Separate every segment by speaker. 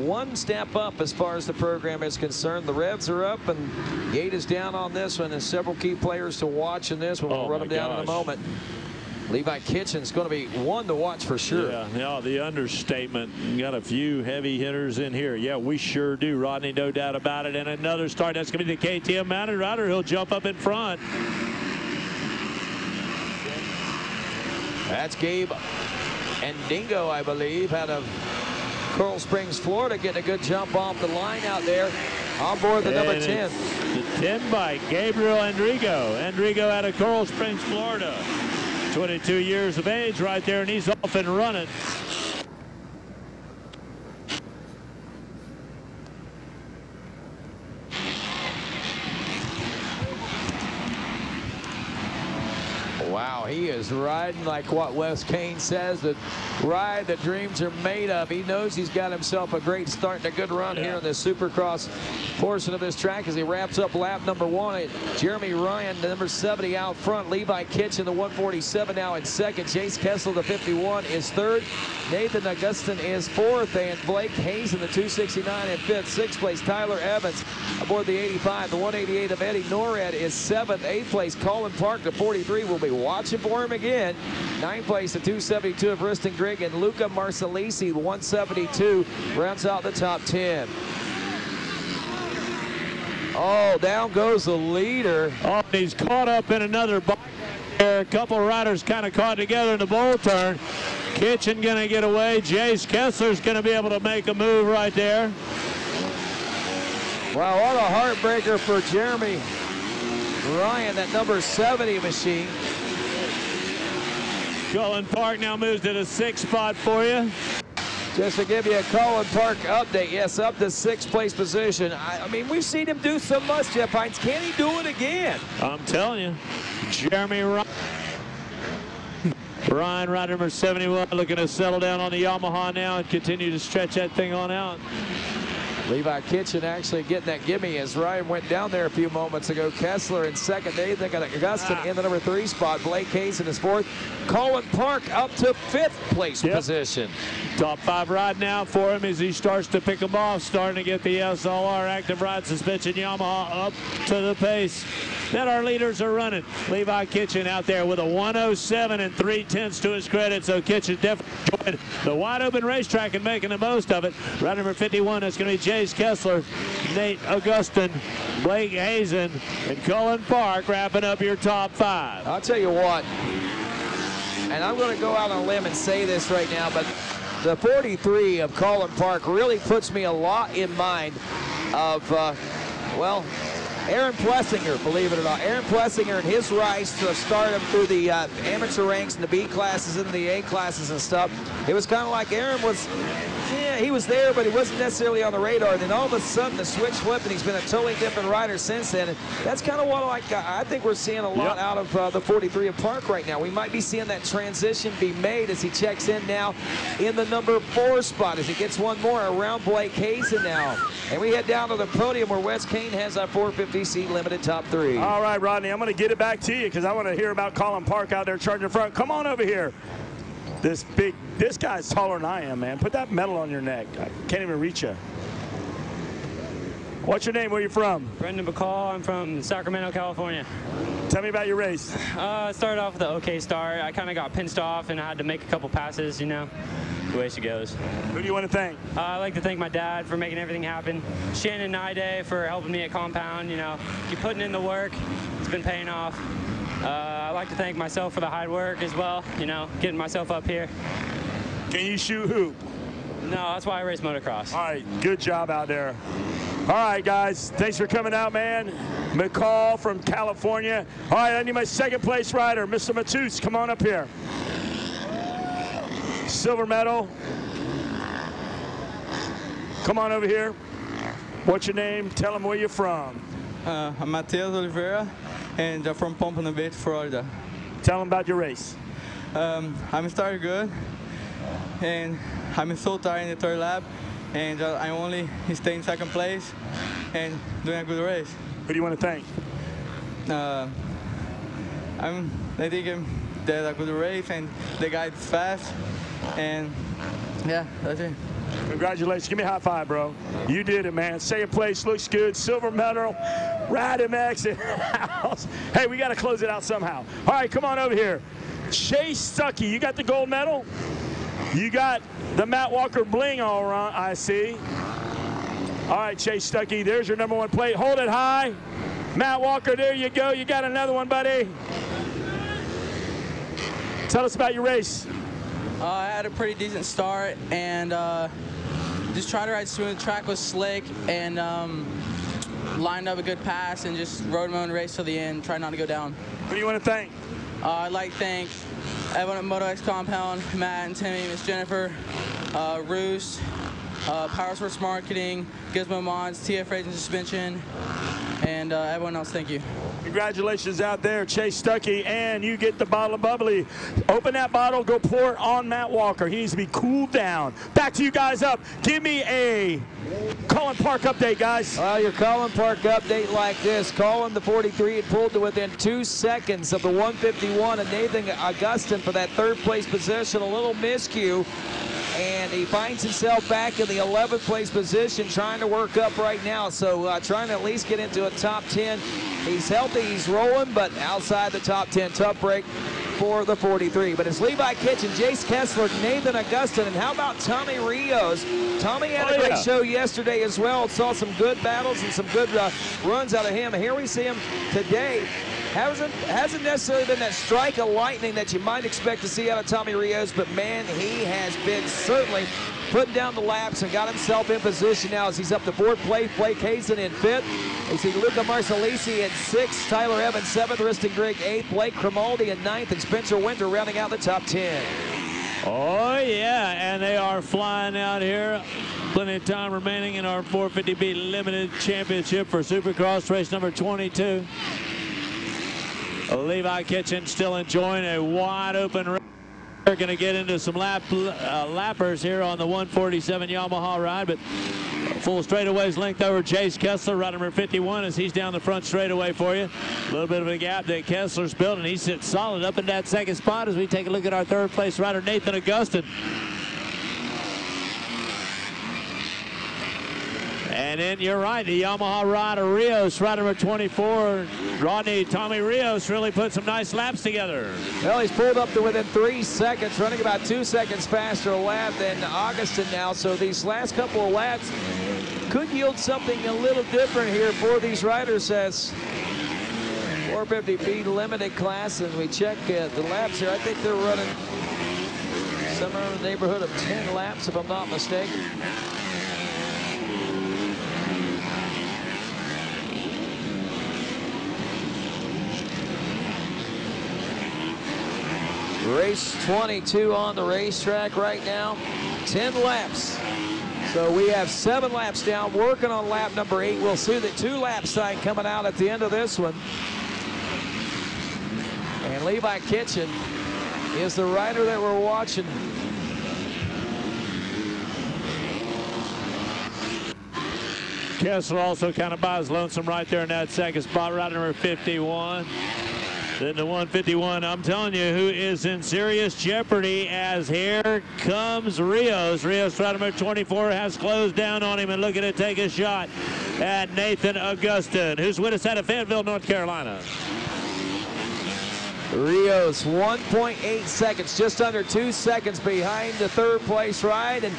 Speaker 1: one step up as far as the program is concerned. The revs are up and gate is down on this one. There's several key players to watch in this one. We'll run them down in a moment. Levi Kitchen's going to be one to watch for sure.
Speaker 2: Yeah, the understatement. Got a few heavy hitters in here. Yeah, we sure do, Rodney, no doubt about it. And another start. That's going to be the KTM mounted rider. He'll jump up in front.
Speaker 1: That's Gabe and Dingo, I believe, out of Coral Springs, Florida, getting a good jump off the line out there. On board the number 10.
Speaker 2: The 10 bike, Gabriel Endrigo. Endrigo out of Coral Springs, Florida. 22 years of age right there, and he's off and running.
Speaker 1: Wow, he is riding like what Wes Kane says, the ride that dreams are made of. He knows he's got himself a great start and a good run here in the Supercross portion of this track as he wraps up lap number 1. Jeremy Ryan, the number 70 out front. Levi Kitchen, the 147 now in second. Jace Kessler, the 51, is third. Nathan Augustin is fourth, and Blake Hazen, the 269 in fifth. Sixth place, Tyler Evans aboard the 85. The 188 of Eddie Norred is seventh. Eighth place, Colin Park, the 43, will be watching for him again. Ninth place, the 272 of Riston Grigg, and Luca Marsalisi, 172, rounds out the top 10. Oh, down goes the leader.
Speaker 2: Oh, he's caught up in another bike there. A couple riders kind of caught together in the bowl turn. Kitchen going to get away. Jace Kessler's going to be able to make a move right there.
Speaker 1: Wow, what a heartbreaker for Jeremy Ryan, that number 70 machine.
Speaker 2: Colin Park now moves to the 6th spot for you.
Speaker 1: Just to give you a Colin Park update, yes, up to 6th place position. I mean, we've seen him do so much, Jeff Hines. Can he do it again?
Speaker 2: I'm telling you, Jeremy Ryan. Ryan, rider number 71, looking to settle down on the Yamaha now and continue to stretch that thing on out.
Speaker 1: Levi Kitchen actually getting that gimme as Ryan went down there a few moments ago. Kessler in second. Nathan Augustin in the number 3 spot. Blake Hazen is fourth. Colin Park up to 5th place position.
Speaker 2: Top 5 ride now for him as he starts to pick them off, starting to get the SLR active ride suspension Yamaha up to the pace that our leaders are running. Levi Kitchen out there with a 107 and 3/10 to his credit, so Kitchen definitely enjoying the wide open racetrack and making the most of it. Ride number 51, that's going to be Jace Kessler, Nate Augustin, Blake Hazen, and Colin Park wrapping up your top 5.
Speaker 1: I'll tell you what, and I'm going to go out on a limb and say this right now, but the 43 of Colin Park really puts me a lot in mind of, well, Aaron Plessinger, believe it or not. Aaron Plessinger and his rise to stardom through the amateur ranks and the B classes and the A classes and stuff. It was kind of like Aaron was, yeah, he was there, but he wasn't necessarily on the radar. And then all of a sudden the switch flipped and he's been a totally different rider since then. And that's kind of what I think we're seeing a lot out of the 43 of Park right now. We might be seeing that transition be made as he checks in now in the number 4 spot as he gets one more around Blake Hazen now. And we head down to the podium where Wes Kane has our 450C limited top 3.
Speaker 3: All right, Rodney, I'm going to get it back to you because I want to hear about Colin Park out there charging front. Come on over here. This guy's taller than I am, man. Put that medal on your neck. I can't even reach you. What's your name? Where are you from?
Speaker 4: Brendan Bacall. I'm from Sacramento, California.
Speaker 3: Tell me about your race.
Speaker 4: I started off with an okay start. I kind of got pinched off and I had to make a couple passes, you know. The way she goes.
Speaker 3: Who do you want to thank?
Speaker 4: I'd like to thank my dad for making everything happen. Shannon Nide for helping me at Compound. You know, keep putting in the work. It's been paying off. I'd like to thank myself for the hard work as well. You know, getting myself up here.
Speaker 3: Can you shoot hoop?
Speaker 4: No, that's why I race motocross.
Speaker 3: All right, good job out there. All right, guys, thanks for coming out, man. McCall from California. All right, I need my 2nd place rider, Mr. Matus. Come on up here. Silver medal. Come on over here. What's your name? Tell them where you're from.
Speaker 5: I'm Matheus Oliveira, and I'm from Pompano Beach, Florida.
Speaker 3: Tell them about your race.
Speaker 5: I'm starting good, and I'm so tired in the 3rd lap, and I only stay in 2nd place and doing a good race.
Speaker 3: Who do you want to thank?
Speaker 5: I think did a good race, and the guy is fast, and yeah, that's it.
Speaker 3: Congratulations. Give me a high five, bro. You did it, man. Second place looks good. Silver medal. Rad MX in the house. Hey, we got to close it out somehow. All right, come on over here. Chase Stuckey, you got the gold medal? You got the Matt Walker bling all around, I see. All right, Chase Stuckey, there's your #1 plate. Hold it high. Matt Walker, there you go. You got another one, buddy. Tell us about your race.
Speaker 5: I had a pretty decent start and just tried to ride smooth. The track was slick and lined up a good pass and just rode my own race till the end. Tried not to go down.
Speaker 3: Who do you want to thank?
Speaker 5: I'd like to thank everyone at MotoX Compound, Matt and Timmy, Miss Jennifer, Roos, Power Sports Marketing, Gizmo Mods, TF Racing Suspension, and everyone else. Thank you.
Speaker 3: Congratulations out there, Chase Stuckey, and you get the bottle of bubbly. Open that bottle, go pour it on Matt Walker. He needs to be cooled down. Back to you guys up. Give me a Collin Park update, guys.
Speaker 1: Well, your Collin Park update like this. Collin, the 43, had pulled to within 2 seconds of the 151, and Nathan Augustin for that third place position. A little miscue. And he finds himself back in the 11th place position, trying to work up right now. So trying to at least get into a top 10. He's healthy, he's rolling, but outside the top 10. Tough break for the 43. But it's Levi Kitchen, Jace Kessler, Nathan Augustin, and how about Tommy Rios? Tommy had a great show yesterday as well. Saw some good battles and some good runs out of him. Here we see him today. Hasn't necessarily been that strike of lightning that you might expect to see out of Tommy Rios, but man, he has been certainly putting down the laps and got himself in position now as he's up to 4th place. Blake Hazen in 5th. You see Luca Marsalisi in 6th, Tyler Evans 7th, Riston Grigg 8th, Blake Grimaldi in 9th, and Spencer Winter rounding out the top 10.
Speaker 2: Oh, yeah, and they are flying out here. Plenty of time remaining in our 450B Limited Championship for Supercross race number 22. Levi Kitchen still enjoying a wide open race. They're going to get into some lappers here on the 147 Yamaha ride, but full straightaways length over Jace Kessler, ride number 51, as he's down the front straightaway for you. A little bit of a gap that Kessler's built, and he sits solid up in that second spot as we take a look at our 3rd place rider, Nathan Augustin. And then you're right, the Yamaha rider Rios, rider number 24, Rodney Tommy Rios, really put some nice laps together.
Speaker 1: Well, he's pulled up to within 3 seconds, running about 2 seconds faster a lap than Augustin now. So these last couple of laps could yield something a little different here for these riders as 450B limited class. And we check the laps here. I think they're running somewhere in the neighborhood of 10 laps, if I'm not mistaken. Race 22 on the racetrack right now, 10 laps. So we have 7 laps down, working on lap number 8. We'll see the 2 lap sign coming out at the end of this one. And Levi Kitchen is the rider that we're watching.
Speaker 2: Kessler also kind of buys lonesome right there in that second spot, rider number 51. Then the 151, I'm telling you, who is in serious jeopardy as here comes Rios. Rios, rider number 24, has closed down on him and looking to take a shot at Nathan Augustin, who's with us out of Fayetteville, North Carolina.
Speaker 1: Rios 1.8 seconds, just under 2 seconds behind the 3rd place ride, and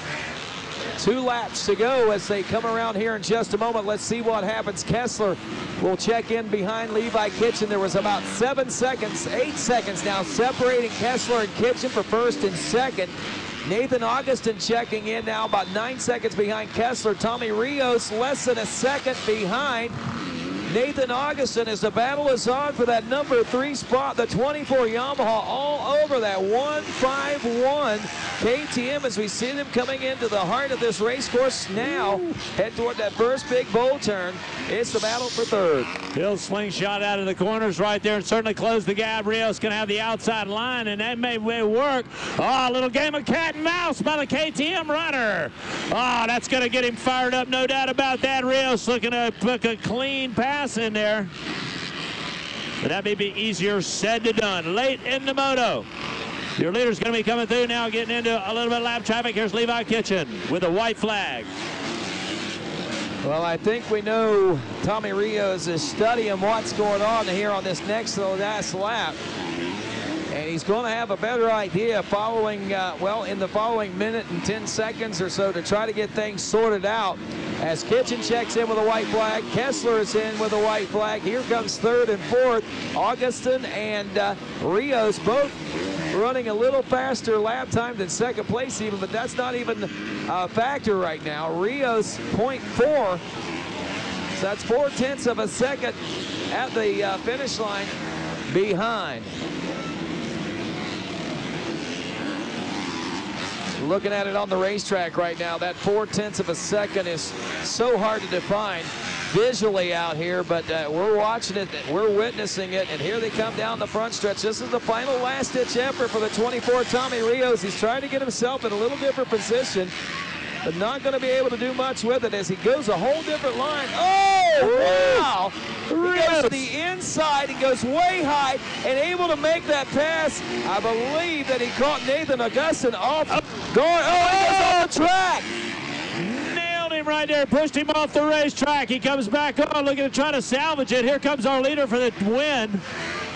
Speaker 1: 2 laps to go as they come around here in just a moment. Let's see what happens. Kessler will check in behind Levi Kitchen. There was about 8 seconds now separating Kessler and Kitchen for 1st and 2nd. Nathan Augustin checking in now about 9 seconds behind Kessler. Tommy Rios less than a second behind Nathan Augustin as the battle is on for that number 3 spot. The 24 Yamaha all over that 151 KTM as we see them coming into the heart of this race course now. Head toward that first big bowl turn. It's the battle for 3rd.
Speaker 2: He'll slingshot out of the corners right there and certainly close the gap. Rios going to have the outside line, and that may work. Oh, a little game of cat and mouse by the KTM rider. Oh, that's going to get him fired up, no doubt about that. Rios looking to put a clean pass in there, but that may be easier said than done. Late in the moto, Your leader's going to be coming through now, getting into a little bit of lap traffic. Here's Levi Kitchen with a white flag.
Speaker 1: Well, I think we know Tommy Rios is studying what's going on here on this next to the last lap. And he's going to have a better idea following, well, in the following minute and 10 seconds or so to try to get things sorted out. As Kitchen checks in with a white flag, Kessler is in with a white flag. Here comes third and fourth. Augustin and Rios both running a little faster lap time than second place even, but that's not even a factor right now. Rios 0.4, so that's 0.4 of a second at the finish line behind. Looking at it on the racetrack right now, that 0.4 of a second is so hard to define visually out here, but we're watching it, we're witnessing it, and here they come down the front stretch. This is the final last-ditch effort for the 24 Tommy Rios. He's trying to get himself in a little different position, but not going to be able to do much with it as he goes a whole different line. Oh, wow! He goes to the inside and goes way high and able to make that pass. I believe that he caught Nathan Augustin off guard. Oh, he goes off the track.
Speaker 2: Nailed him right there, pushed him off the racetrack. He comes back on, looking to try to salvage it. Here comes our leader for the win.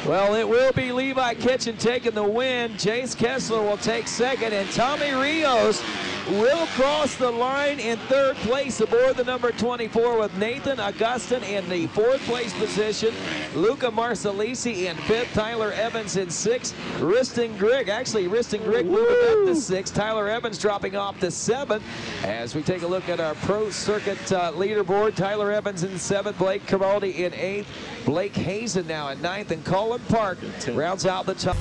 Speaker 1: Well, it will be Levi Kitchen taking the win. Jace Kessler will take second, and Tommy Rios will cross the line in third place aboard the number 24 with Nathan Augustin in the fourth place position. Luca Marsalisi in fifth. Tyler Evans in sixth. Riston Grigg, actually Riston Grigg moving up to sixth. Tyler Evans dropping off to seventh. As we take a look at our pro circuit leaderboard, Tyler Evans in seventh. Blake Cavaldi in eighth. Blake Hazen now at ninth, and Colin Park rounds out the top.